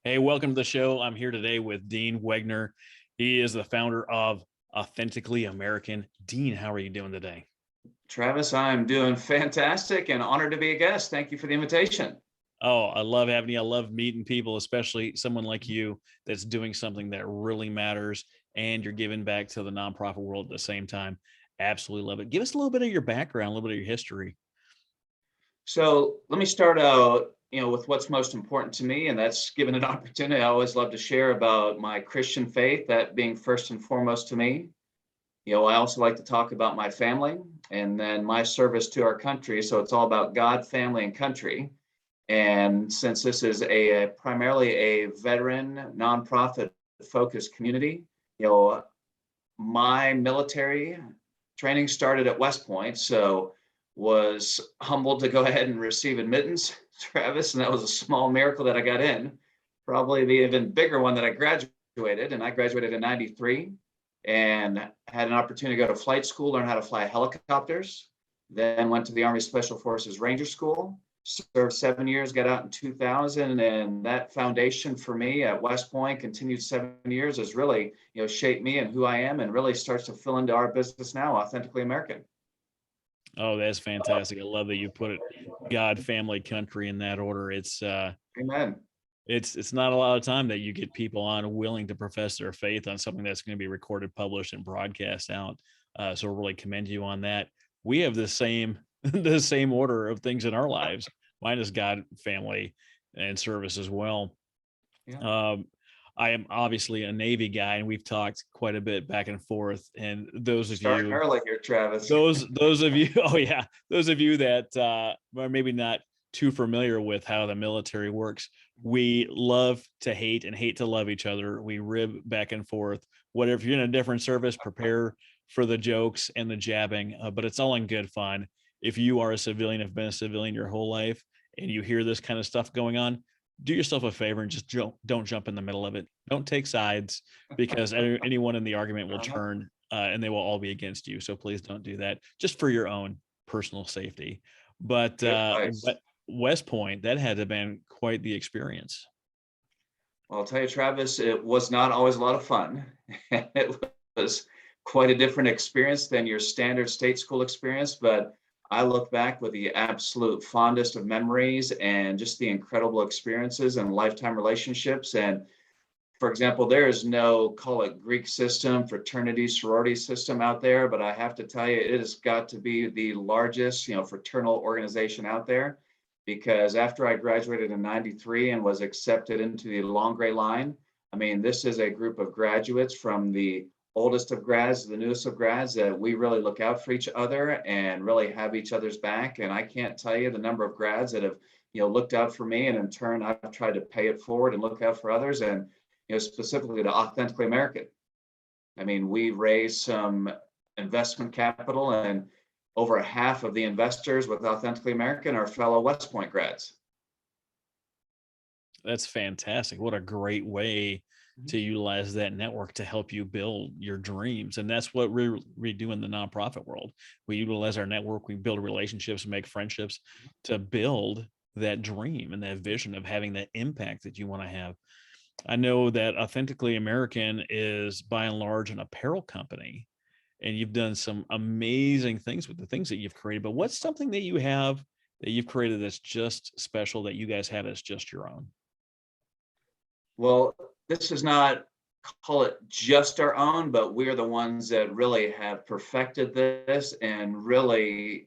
Hey, welcome to the show. I'm here today with Dean Wegner. He is the founder of Authentically American. Dean, how are you doing today? Travis, I'm doing fantastic and honored to be a guest. Thank you for the invitation. Oh, I love having you. I love meeting people, especially someone like you that's doing something that really matters and you're giving back to the nonprofit world at the same time. Absolutely love it. Give us a little bit of your background, a little bit of your history. So let me start out, with what's most important to me, and that's given an opportunity. I always love to share about my Christian faith, that being first and foremost to me. I also like to talk about my family and then my service to our country. So it's all about God, family, and country. And since this is primarily a veteran nonprofit focused community, you know, my military training started at West Point, so was humbled to go ahead and receive admittance, Travis, and that was a small miracle that I got in. Probably the even bigger one that I graduated, and I graduated in '93 and had an opportunity to go to flight school, learn how to fly helicopters, then went to the Army Special Forces Ranger School, served 7 years, got out in 2000, and that foundation for me at West Point continued 7 years has really, shaped me and who I am, and really starts to fill into our business now, Authentically American. Oh, that's fantastic. I love that you put it God, family, country in that order. Amen. It's not a lot of time that you get people on willing to profess their faith on something that's going to be recorded, published, and broadcast out. So really commend you on that. We have the same the same order of things in our lives. Mine is God, family, and service as well. Yeah. Um, I am obviously a Navy guy, and we've talked quite a bit back and forth. And those of Starting you early here, Travis. those of you oh yeah, those of you that are maybe not too familiar with how the military works, we love to hate and hate to love each other. We rib back and forth. Whatever, if you're in a different service, prepare for the jokes and the jabbing, but it's all in good fun. If you are a civilian, have been a civilian your whole life, and you hear this kind of stuff going on, do yourself a favor and just don't jump in the middle of it. Don't take sides, because anyone in the argument will Uh-huh. turn, and they will all be against you. So please don't do that, just for your own personal safety. But Good advice. West Point, that had to have been quite the experience. Well, I'll tell you, Travis, it was not always a lot of fun. It was quite a different experience than your standard state school experience, but I look back with the absolute fondest of memories and just the incredible experiences and lifetime relationships. And for example, there is no, call it Greek system, fraternity, sorority system out there, but I have to tell you, it has got to be the largest, fraternal organization out there. Because after I graduated in '93 and was accepted into the long gray line, I mean, this is a group of graduates from the oldest of grads to the newest of grads that we really look out for each other and really have each other's back. And I can't tell you the number of grads that have, looked out for me, and in turn, I've tried to pay it forward and look out for others. And specifically to Authentically American. I mean, we raised some investment capital, and over half of the investors with Authentically American are fellow West Point grads. That's fantastic. What a great way Mhm. to utilize that network to help you build your dreams. And that's what we do in the nonprofit world. We utilize our network, we build relationships, make friendships to build that dream and that vision of having that impact that you want to have. I know that Authentically American is by and large an apparel company, and you've done some amazing things with the things that you've created. But what's something that you have that you've created that's just special that you guys have as just your own? Well, this is not, call it just our own, but we are the ones that really have perfected this and really,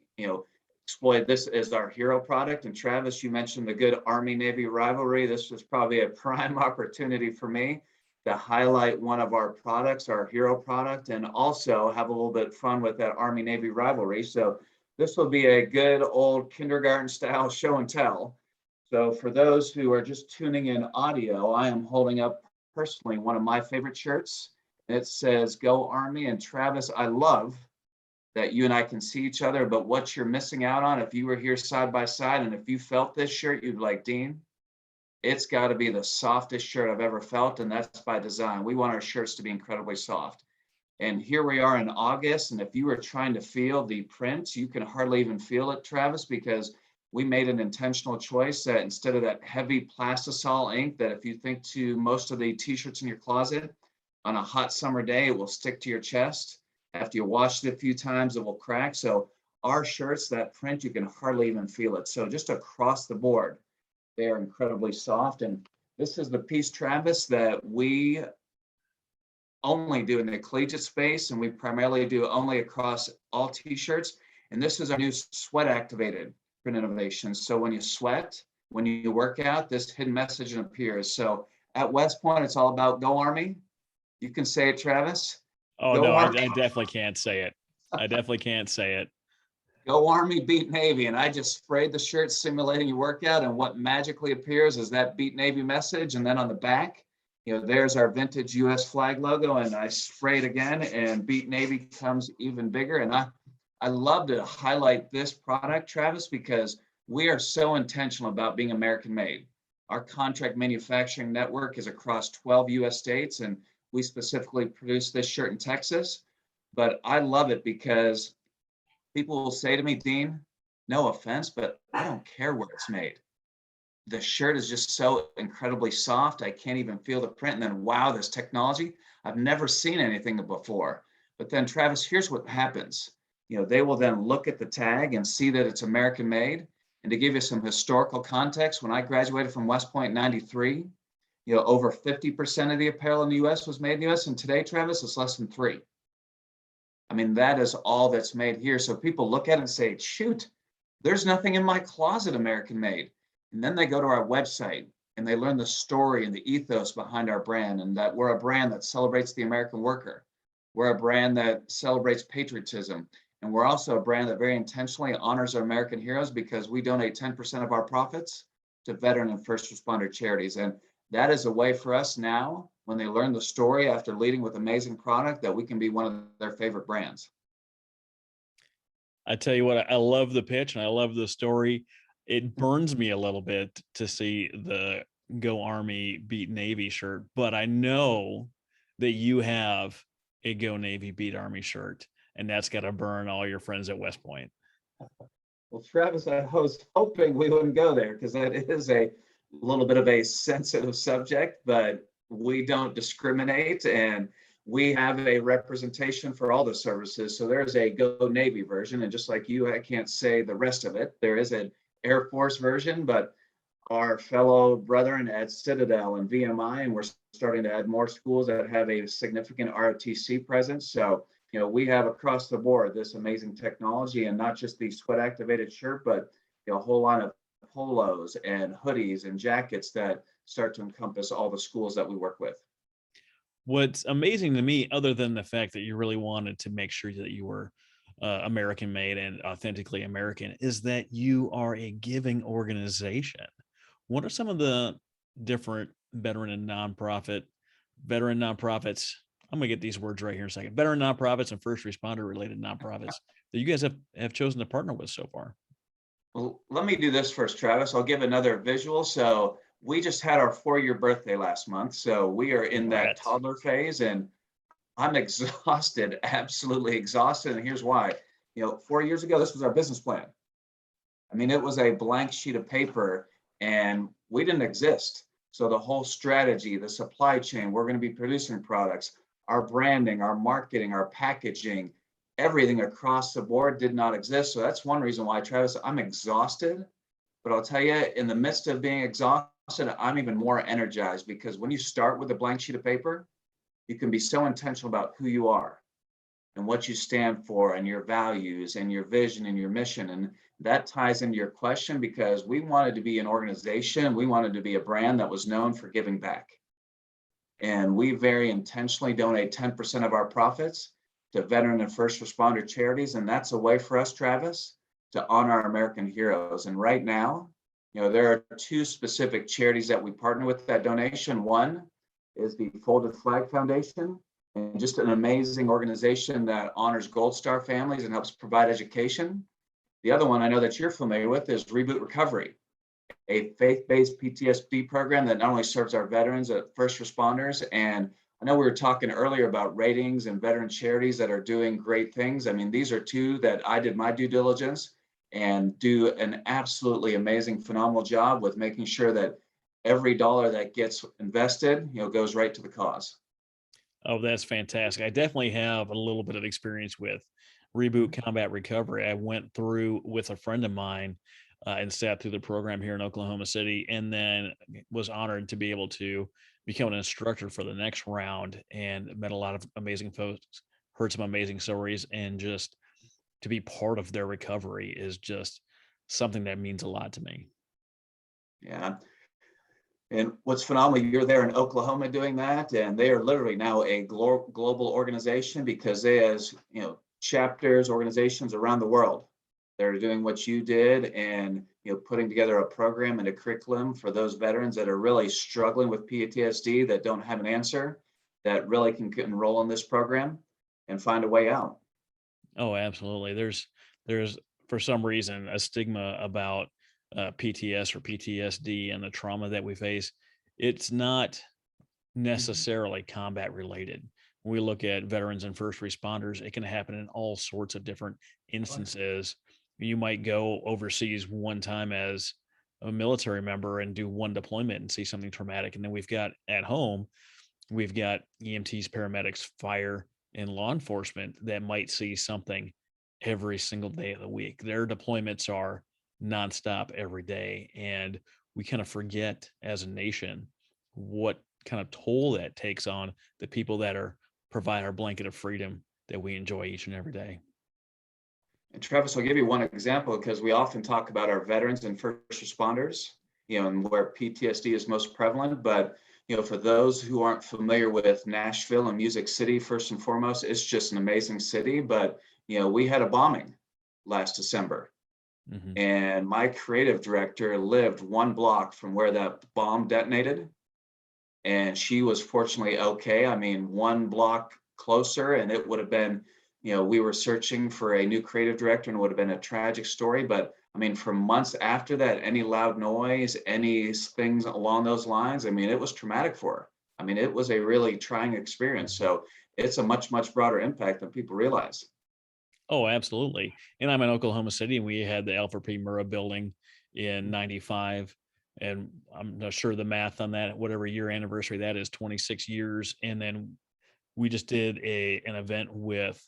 exploit this as our hero product. And Travis, you mentioned the good Army Navy rivalry. This was probably a prime opportunity for me to highlight one of our products, our hero product, and also have a little bit of fun with that Army Navy rivalry. So this will be a good old kindergarten style show and tell. So for those who are just tuning in audio, I am holding up personally one of my favorite shirts. It says "Go Army." And Travis, I love that you and I can see each other, but what you're missing out on, if you were here side by side and if you felt this shirt, you'd be like, Dean, it's got to be the softest shirt I've ever felt. And that's by design. We want our shirts to be incredibly soft. And here we are in August. And if you were trying to feel the print, you can hardly even feel it, Travis, because we made an intentional choice that instead of that heavy plastisol ink that if you think to most of the t-shirts in your closet, on a hot summer day, it will stick to your chest. After you wash it a few times, it will crack. So our shirts, that print, you can hardly even feel it. So just across the board, they are incredibly soft. And this is the piece, Travis, that we only do in the collegiate space, and we primarily do only across all t-shirts. And this is our new sweat activated print innovation. So when you sweat, when you work out, this hidden message appears. So at West Point, it's all about Go Army. You can say it, Travis. Oh Go no, I Army. definitely can't say it. I definitely can't say it. Go Army, beat Navy. And I just sprayed the shirt simulating your workout. And what magically appears is that beat Navy message. And then on the back, there's our vintage US flag logo. And I sprayed again, and beat Navy comes even bigger. And I love to highlight this product, Travis, because we are so intentional about being American made. Our contract manufacturing network is across 12 US states, and we specifically produce this shirt in Texas. But I love it because people will say to me, Dean, no offense, but I don't care where it's made. The shirt is just so incredibly soft. I can't even feel the print. And then, wow, this technology, I've never seen anything before. But then, Travis, here's what happens. They will then look at the tag and see that it's American made. And to give you some historical context, when I graduated from West Point in 93, over 50% of the apparel in the US was made in the US. And today, Travis, it's less than 3%. I mean, that is all that's made here. So people look at it and say, shoot, there's nothing in my closet American made. And then they go to our website and they learn the story and the ethos behind our brand, and that we're a brand that celebrates the American worker. We're a brand that celebrates patriotism. And we're also a brand that very intentionally honors our American heroes, because we donate 10% of our profits to veteran and first responder charities. And that is a way for us now, when they learn the story after leading with amazing product, that we can be one of their favorite brands. I tell you what, I love the pitch and I love the story. It burns me a little bit to see the Go Army Beat Navy shirt, but I know that you have a Go Navy Beat Army shirt, and that's got to burn all your friends at West Point. Well, Travis, I was hoping we wouldn't go there, because that is a little bit of a sensitive subject, but we don't discriminate, and we have a representation for all the services. So there's a Go Navy version, and just like you, I can't say the rest of it. There is an Air Force version, but our fellow brethren at Citadel and VMI, and we're starting to add more schools that have a significant ROTC presence. So, we have across the board this amazing technology, and not just the sweat activated shirt, but a whole line of polos and hoodies and jackets that start to encompass all the schools that we work with. What's amazing to me, other than the fact that you really wanted to make sure that you were American made and authentically American, is that you are a giving organization. What are some of the different veteran nonprofits? I'm going to get these words right here in a second. Veteran nonprofits and first responder related nonprofits that you guys have chosen to partner with so far. Well, let me do this first, Travis. I'll give another visual. So we just had our 4-year birthday last month. So we are in that toddler phase, and I'm exhausted, absolutely exhausted. And here's why. 4 years ago, this was our business plan. I mean, it was a blank sheet of paper, and we didn't exist. So the whole strategy, the supply chain, we're going to be producing products, our branding, our marketing, our packaging, everything across the board did not exist. So that's one reason why, Travis, I'm exhausted. But I'll tell you, in the midst of being exhausted, I'm even more energized, because when you start with a blank sheet of paper, you can be so intentional about who you are and what you stand for and your values and your vision and your mission. And that ties into your question, because we wanted to be an organization, we wanted to be a brand that was known for giving back. And we very intentionally donate 10% of our profits to veteran and first responder charities. And that's a way for us, Travis, to honor our American heroes. And right now, there are 2 specific charities that we partner with that donation. One is the Folded Flag Foundation, and just an amazing organization that honors Gold Star families and helps provide education. The other one I know that you're familiar with is Reboot Recovery, a faith-based PTSD program that not only serves our veterans, first responders. And I know we were talking earlier about ratings and veteran charities that are doing great things. I mean, these are 2 that I did my due diligence, and do an absolutely amazing, phenomenal job with making sure that every dollar that gets invested, goes right to the cause. Oh, that's fantastic. I definitely have a little bit of experience with reboot Mhm. combat recovery. I went through with a friend of mine and sat through the program here in Oklahoma City, and then was honored to be able to become an instructor for the next round and met a lot of amazing folks, heard some amazing stories, and just to be part of their recovery is just something that means a lot to me. Yeah. And what's phenomenal, you're there in Oklahoma doing that, and they are literally now a global organization because they has, chapters, organizations around the world. They're doing what you did and, putting together a program and a curriculum for those veterans that are really struggling with PTSD that don't have an answer, that really can enroll in this program and find a way out. Oh, absolutely. There's for some reason a stigma about PTS or PTSD and the trauma that we face. It's not Mhm. necessarily combat related. When we look at veterans and first responders, it can happen in all sorts of different Oh, yeah. instances. You might go overseas one time as a military member and do one deployment and see something traumatic. And then we've got at home, we've got EMTs, paramedics, fire, and law enforcement that might see something every single day of the week. Their deployments are nonstop every day. And we kind of forget as a nation what kind of toll that takes on the people that are provide our blanket of freedom that we enjoy each and every day. And Travis, I'll give you one example because we often talk about our veterans and first responders, and where PTSD is most prevalent. But, for those who aren't familiar with Nashville and Music City, first and foremost, it's just an amazing city. But, we had a bombing last December, Hmm. and my creative director lived one block from where that bomb detonated. And she was fortunately okay. I mean, one block closer, and it would have been, we were searching for a new creative director, and it would have been a tragic story. But I mean, for months after that, any loud noise, any things along those lines, I mean, it was traumatic for her. I mean, it was a really trying experience. So it's a much, much broader impact than people realize. Oh, absolutely. And I'm in Oklahoma City, and we had the Alfred P. Murrah building in Mhm. '95. And I'm not sure the math on that, whatever year anniversary that is, 26 years. And then we just did an event with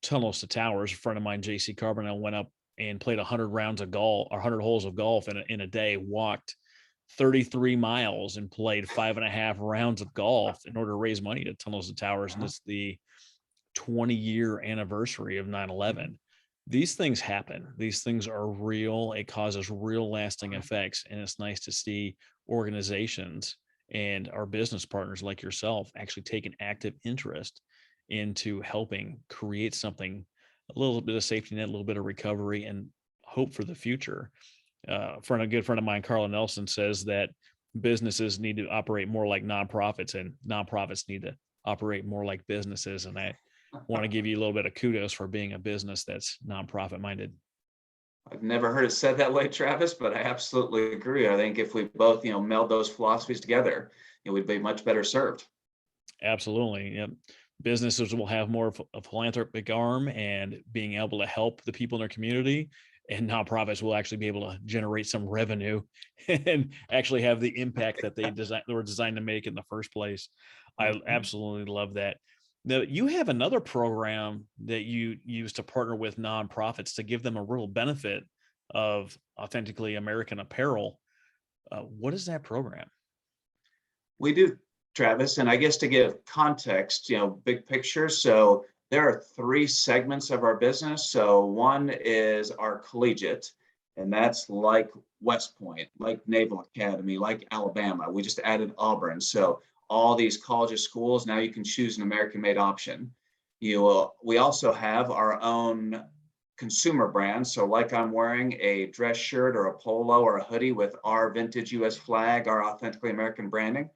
Tunnels to Towers. A friend of mine, JC Carbonell, went up and played 100 rounds of golf or 100 holes of golf in a day, walked 33 miles and played 5.5 rounds of golf in order to raise money to Tunnels to Towers. And Uh-huh. it's the 20-year anniversary of 9/11. Mhm. These things happen. These things are real. It causes real lasting Uh-huh. effects. And it's nice to see organizations and our business partners like yourself actually take an active interest into helping create something, a little bit of safety net, a little bit of recovery, and hope for the future. A good friend of mine, Carla Nelson, says that businesses need to operate more like nonprofits, and nonprofits need to operate more like businesses. And I want to give you a little bit of kudos for being a business that's nonprofit minded. I've never heard it said that way, Travis, but I absolutely agree. I think if we both, meld those philosophies together, we'd be much better served. Absolutely. Yep. Businesses will have more of a philanthropic arm and being able to help the people in their community, and nonprofits will actually be able to generate some revenue and actually have the impact that they were designed to make in the first place. I Mhm. absolutely love that. Now, you have another program that you use to partner with nonprofits to give them a real benefit of authentically American apparel. What is that program? We do, Travis, and I guess to give context, big picture. So there are three segments of our business. So one is our collegiate, and that's like West Point, like Naval Academy, like Alabama. We just added Auburn. So all these colleges, schools, now you can choose an American-made option. We also have our own consumer brand. So, like I'm wearing a dress shirt or a polo or a hoodie with our vintage US flag, our authentically American branding.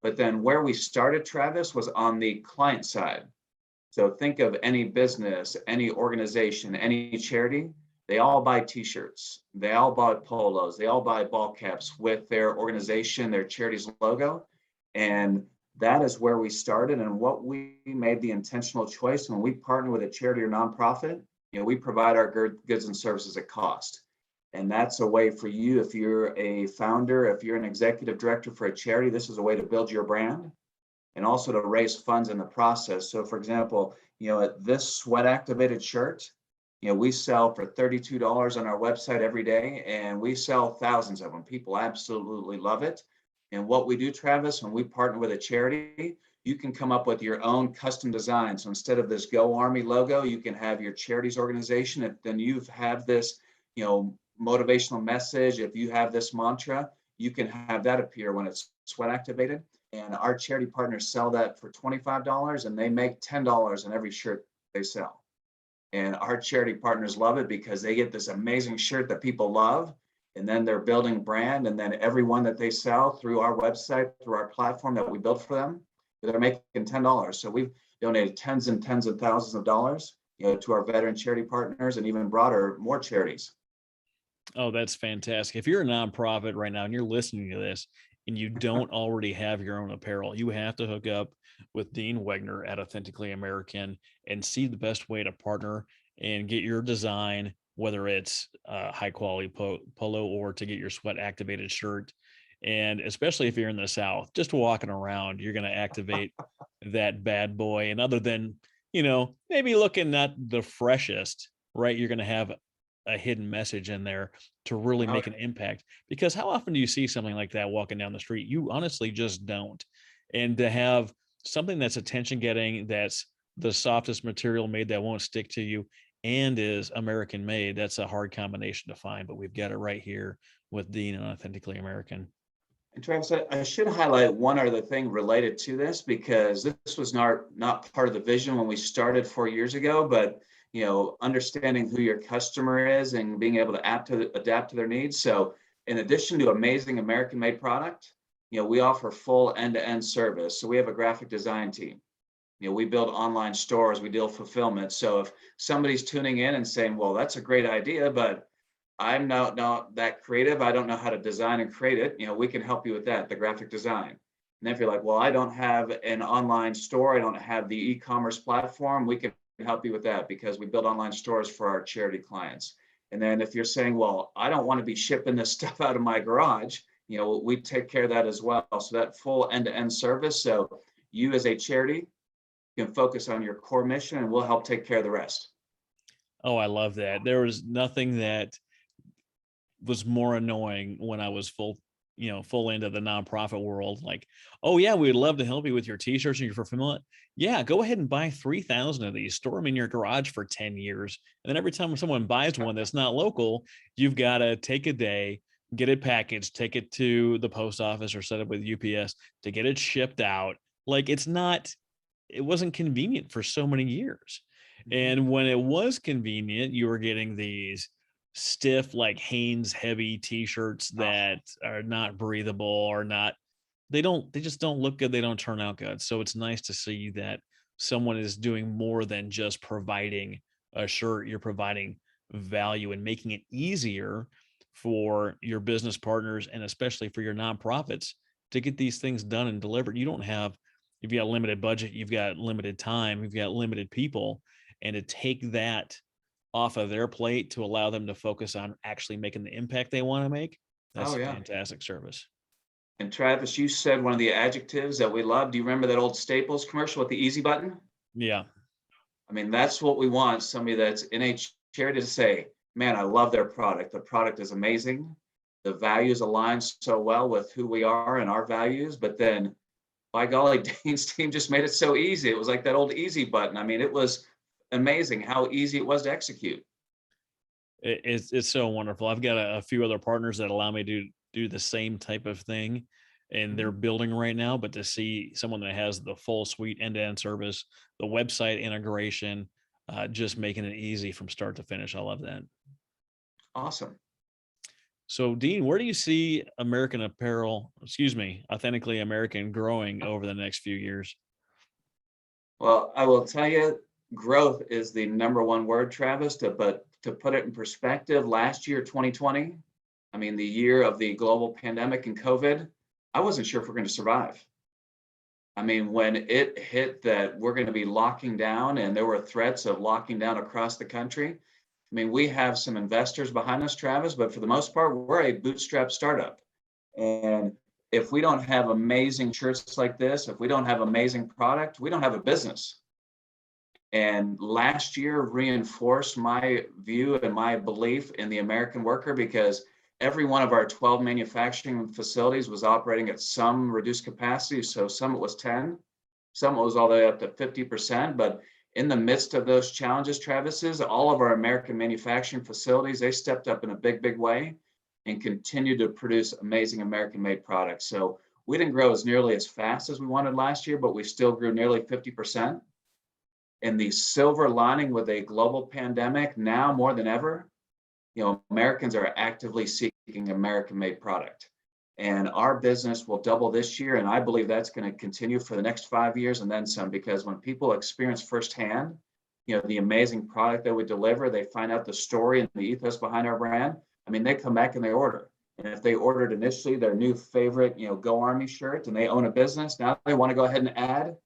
But then where we started, Travis, was on the client side. So think of any business, any organization, any charity, they all buy t-shirts, they all buy polos, they all buy ball caps with their organization, their charity's logo. And that is where we started and what we made the intentional choice when we partner with a charity or nonprofit. We provide our goods and services at cost. And that's a way for you, if you're a founder, if you're an executive director for a charity, this is a way to build your brand and also to raise funds in the process. So for example, this sweat activated shirt, we sell for $32 on our website every day, and we sell thousands of them. People absolutely love it. And what we do, Travis, when we partner with a charity, you can come up with your own custom design. So instead of this Go Army logo, you can have your charity's organization. If then you have this, motivational message, if you have this mantra, you can have that appear when it's sweat activated. And our charity partners sell that for $25, and they make $10 in every shirt they sell. And our charity partners love it because they get this amazing shirt that people love, and then they're building brand. And then every one that they sell through our website, through our platform that we built for them, they're making $10. So we've donated tens and tens of thousands of dollars, to our veteran charity partners and even broader, more charities. Oh, that's fantastic. If you're a nonprofit right now and you're listening to this and you don't already have your own apparel, you have to hook up with Dean Wegner at Authentically American and see the best way to partner and get your design, whether it's high quality polo or to get your sweat activated shirt. And especially if you're in the South, just walking around, you're going to activate that bad boy. And other than, maybe looking not the freshest, right? You're going to have a hidden message in there to really Oh, make an impact. Because how often do you see something like that walking down the street? You honestly just don't. And to have something that's attention getting, that's the softest material made that won't stick to you and is American made, that's a hard combination to find, but we've got it right here with Dean and Authentically American. and Travis, I should highlight one other thing related to this, because this was not part of the vision when we started 4 years ago, but understanding who your customer is and being able to adapt to their needs. So in addition to amazing American made product, we offer full end-to-end service. So we have a graphic design team. We build online stores, we deal fulfillment. So if somebody's tuning in and saying, well, that's a great idea, but I'm not that creative, I don't know how to design and create it, we can help you with that, the graphic design. And if you're like, well, I don't have an online store, I don't have the e-commerce platform, we can help you with that because we build online stores for our charity clients. And then if you're saying, well, I don't want to be shipping this stuff out of my garage, we take care of that as well. So that full end-to-end service. So you as a charity can focus on your core mission, and we'll help take care of the rest. Oh, I love that. There was nothing that was more annoying when I was full into the nonprofit world. Like, oh yeah, we'd love to help you with your t-shirts and your fulfillment. Yeah, go ahead and buy 3,000 of these, store them in your garage for 10 years. And then every time someone buys one that's not local, you've got to take a day, get it packaged, take it to the post office or set up with UPS to get it shipped out. Like it wasn't convenient for so many years. And when it was convenient, you were getting these stiff, like Hanes heavy t-shirts that are not breathable or not, they just don't look good. They don't turn out good. So it's nice to see that someone is doing more than just providing a shirt. You're providing value and making it easier for your business partners and especially for your nonprofits to get these things done and delivered. You've got a limited budget, you've got limited time, you've got limited people, and to take that off of their plate to allow them to focus on actually making the impact they want to make. That's Oh, a yeah. fantastic service. And Travis, you said one of the adjectives that we love. Do you remember that old Staples commercial with the easy button? Yeah. I mean, that's what we want. Somebody that's in a charity to say, man, I love their product. The product is amazing. The values align so well with who we are and our values. But then, by golly, Dean's team just made it so easy. It was like that old easy button. I mean, it was amazing how easy it was to execute. It's so wonderful. I've got a few other partners that allow me to do the same type of thing and they're Mhm. building right now, but to see someone that has the full suite end-to-end service, the website integration, just making it easy from start to finish. I love that. Awesome. So Dean, where do you see Authentically American growing over the next few years? Well, I will tell you, growth is the number one word, Travis. But to put it in perspective, last year, 2020, I mean, the year of the global pandemic and COVID, I wasn't sure if we're going to survive. I mean, when it hit that we're going to be locking down and there were threats of locking down across the country, I mean, we have some investors behind us, Travis, but for the most part, we're a bootstrap startup. And if we don't have amazing shirts like this, if we don't have amazing product, we don't have a business. And last year reinforced my view and my belief in the American worker, because every one of our 12 manufacturing facilities was operating at some reduced capacity. So some it was 10, some it was all the way up to 50%. But in the midst of those challenges, Travis's, all of our American manufacturing facilities, they stepped up in a big, big way and continued to produce amazing American made products. So we didn't grow as nearly as fast as we wanted last year, but we still grew nearly 50%. And the silver lining with a global pandemic, now more than ever, Americans are actively seeking American made product. And our business will double this year. And I believe that's going to continue for the next 5 years and then some, because when people experience firsthand, the amazing product that we deliver, they find out the story and the ethos behind our brand. I mean, they come back and they order. And if they ordered initially their new favorite, Go Army shirt, and they own a business, now they want to go ahead and add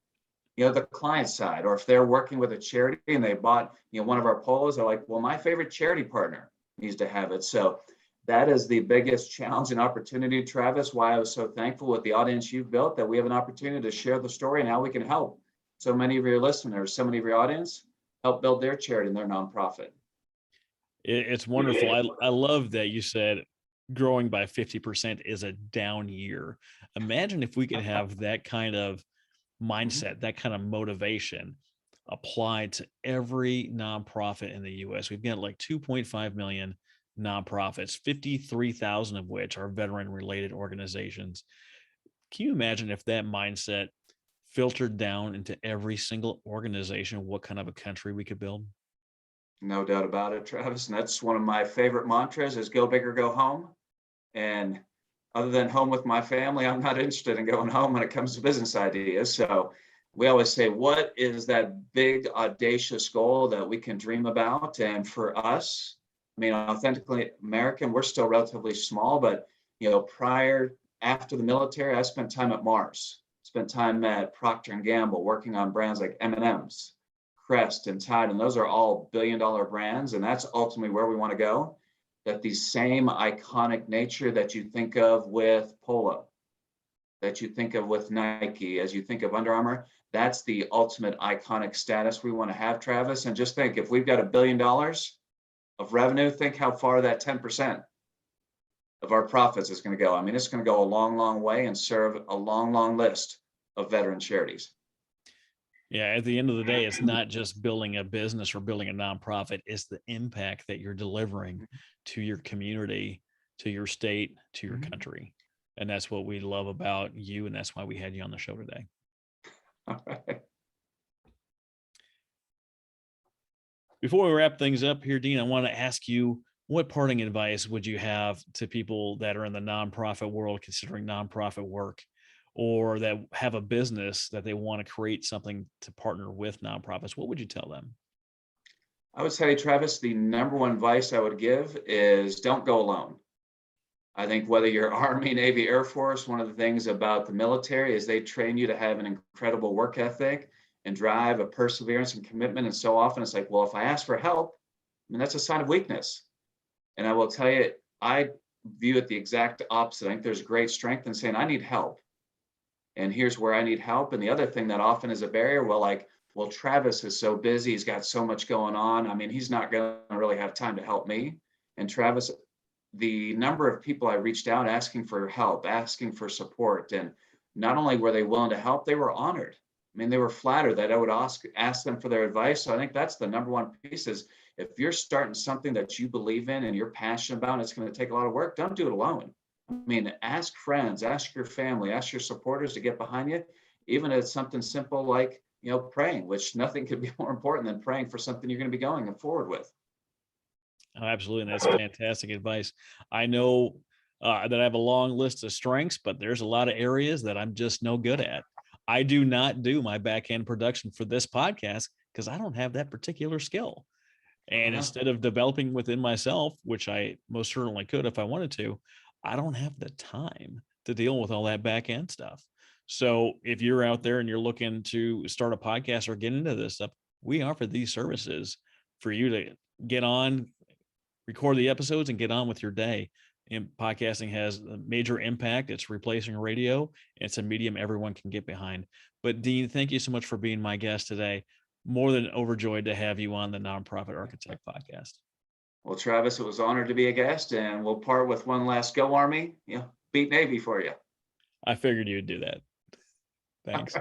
the client side. Or if they're working with a charity and they bought, one of our polos, they're like, well, my favorite charity partner needs to have it. So that is the biggest challenge and opportunity, Travis, why I was so thankful with the audience you've built, that we have an opportunity to share the story and how we can help so many of your listeners, so many of your audience, help build their charity and their nonprofit. It's wonderful. I love that you said growing by 50% is a down year. Imagine if we could have that kind of mindset, that kind of motivation applied to every nonprofit in the US. We've got like 2.5 million nonprofits, 53,000 of which are veteran related organizations. Can you imagine if that mindset filtered down into every single organization, what kind of a country we could build? No doubt about it, Travis. And that's one of my favorite mantras is go big or go home. And other than home with my family, I'm not interested in going home when it comes to business ideas. So we always say, what is that big, audacious goal that we can dream about? And for us, I mean, Authentically American, we're still relatively small, but, after the military, I spent time at Mars, spent time at Procter & Gamble, working on brands like M&M's, Crest, and Tide. And those are all billion-dollar brands. And that's ultimately where we want to go. That the same iconic nature that you think of with Polo, that you think of with Nike, as you think of Under Armour, that's the ultimate iconic status we want to have, Travis. And just think, if we've got $1 billion of revenue, think how far that 10% of our profits is going to go. I mean, it's going to go a long, long way and serve a long, long list of veteran charities. Yeah, at the end of the day, it's not just building a business or building a nonprofit, it's the impact that you're delivering to your community, to your state, to your country. And that's what we love about you. And that's why we had you on the show today. All right. Before we wrap things up here, Dean, I want to ask you, what parting advice would you have to people that are in the nonprofit world, considering nonprofit work, or that have a business that they want to create something to partner with nonprofits? What would you tell them? I would say, Travis, the number one advice I would give is don't go alone. I think whether you're Army, Navy, Air Force, one of the things about the military is they train you to have an incredible work ethic and drive, a perseverance and commitment. And so often it's like, well, if I ask for help, I mean, that's a sign of weakness. And I will tell you, I view it the exact opposite. I think there's great strength in saying, I need help. And here's where I need help. And the other thing that often is a barrier, well, Travis is so busy. He's got so much going on. I mean, he's not going to really have time to help me. And Travis, the number of people I reached out asking for help, asking for support, and not only were they willing to help, they were honored. I mean, they were flattered that I would ask them for their advice. So I think that's the number one piece is if you're starting something that you believe in and you're passionate about, and it's going to take a lot of work, don't do it alone. I mean, ask friends, ask your family, ask your supporters to get behind you, even if it's something simple like, praying, which nothing could be more important than praying for something you're going to be going forward with. Oh, absolutely. And that's fantastic advice. I know that I have a long list of strengths, but there's a lot of areas that I'm just no good at. I do not do my back end production for this podcast because I don't have that particular skill. And instead of developing within myself, which I most certainly could if I wanted to, I don't have the time to deal with all that back end stuff. So if you're out there and you're looking to start a podcast or get into this stuff, we offer these services for you to get on, record the episodes, and get on with your day. And podcasting has a major impact. It's replacing radio. It's a medium everyone can get behind. But Dean, thank you so much for being my guest today. More than overjoyed to have you on the Nonprofit Architect podcast. Well, Travis, it was an honor to be a guest, and we'll part with one last go Army. Beat Navy for you. I figured you'd do that. Thanks.